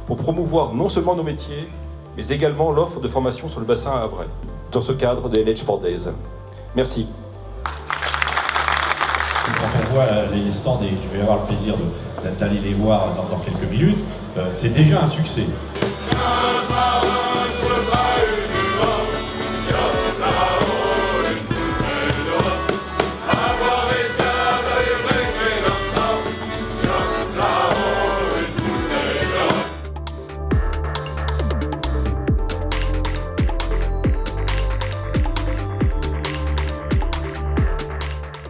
pour promouvoir non seulement nos métiers, mais également l'offre de formation sur le bassin havrais, dans ce cadre des LH Sport Days. Merci. Quand on voit les stands, et je vais avoir le plaisir d'aller les voir dans quelques minutes, c'est déjà un succès.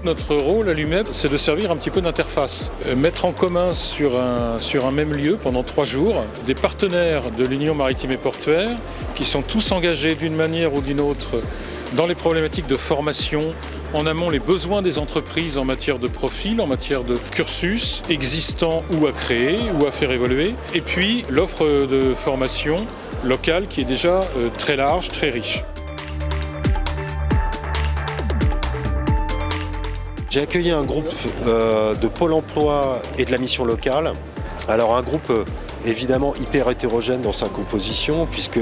Notre rôle à l'UMEP, c'est de servir un petit peu d'interface. Mettre en commun sur un même lieu pendant 3 jours des partenaires de l'Union maritime et portuaire qui sont tous engagés d'une manière ou d'une autre dans les problématiques de formation, en amont les besoins des entreprises en matière de profil, en matière de cursus existants ou à créer ou à faire évoluer, et puis l'offre de formation locale qui est déjà très large, très riche. J'ai accueilli un groupe de Pôle emploi et de la mission locale. Alors un groupe évidemment hyper hétérogène dans sa composition puisque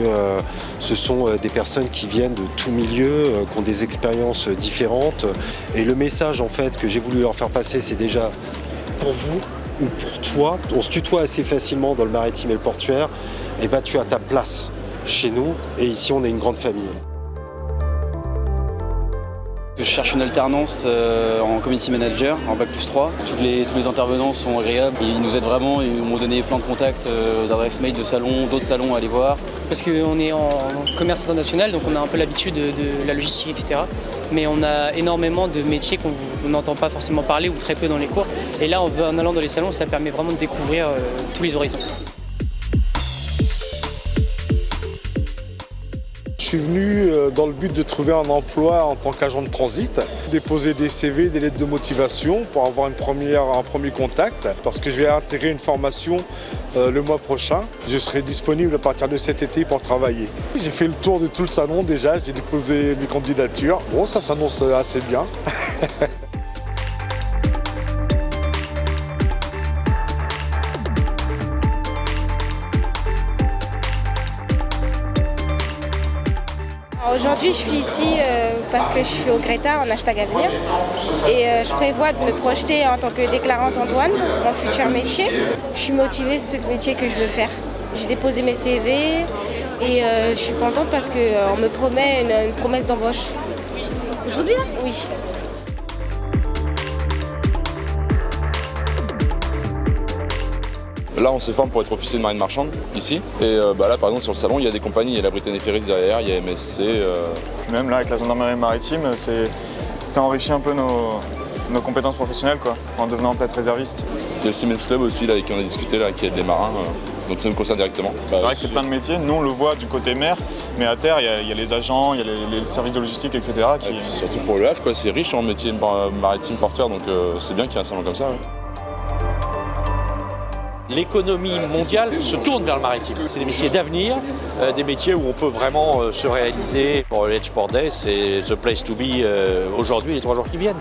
ce sont des personnes qui viennent de tout milieu, qui ont des expériences différentes. Et le message en fait que j'ai voulu leur faire passer, c'est déjà pour vous ou pour toi. On se tutoie assez facilement dans le maritime et le portuaire. Et ben tu as ta place chez nous et ici on est une grande famille. Je cherche une alternance en community manager, en Bac+3. Tous les intervenants sont agréables, ils nous aident vraiment, ils m'ont donné plein de contacts d'adresses mail, de salons, d'autres salons à aller voir. Parce qu'on est en commerce international, donc on a un peu l'habitude de la logistique, etc. Mais on a énormément de métiers qu'on n'entend pas forcément parler ou très peu dans les cours. Et là, en allant dans les salons, ça permet vraiment de découvrir tous les horizons. Je suis venu dans le but de trouver un emploi en tant qu'agent de transit, déposer des CV, des lettres de motivation pour avoir un premier contact parce que je vais intégrer une formation le mois prochain. Je serai disponible à partir de cet été pour travailler. J'ai fait le tour de tout le salon déjà, j'ai déposé mes candidatures. Bon, ça s'annonce assez bien. Aujourd'hui, je suis ici parce que je suis au Greta en hashtag avenir et je prévois de me projeter en tant que déclarante en douane, mon futur métier. Je suis motivée, c'est ce métier que je veux faire. J'ai déposé mes CV et je suis contente parce qu'on me promet une promesse d'embauche. Aujourd'hui là ? Oui. Là, on se forme pour être officier de marine marchande, ici. Et là, par exemple, sur le salon, il y a des compagnies, il y a la Britannic Ferries derrière, il y a MSC. Même là, avec la gendarmerie maritime, ça enrichit un peu nos compétences professionnelles, quoi, en devenant peut-être réserviste. Il y a le Siemens Club aussi, là, avec qui on a discuté, là, qui aide les marins. Donc ça nous concerne directement. C'est vrai que c'est plein de métiers. Nous, on le voit du côté mer, mais à terre, il y a les agents, il y a les services de logistique, etc. Surtout pour le Havre, quoi, c'est riche en métier maritime porteur, donc c'est bien qu'il y ait un salon comme ça. Ouais. L'économie mondiale se tourne vers le maritime. C'est des métiers d'avenir, des métiers où on peut vraiment se réaliser. Pour le LH Sport Days, c'est the place to be aujourd'hui et les 3 jours qui viennent.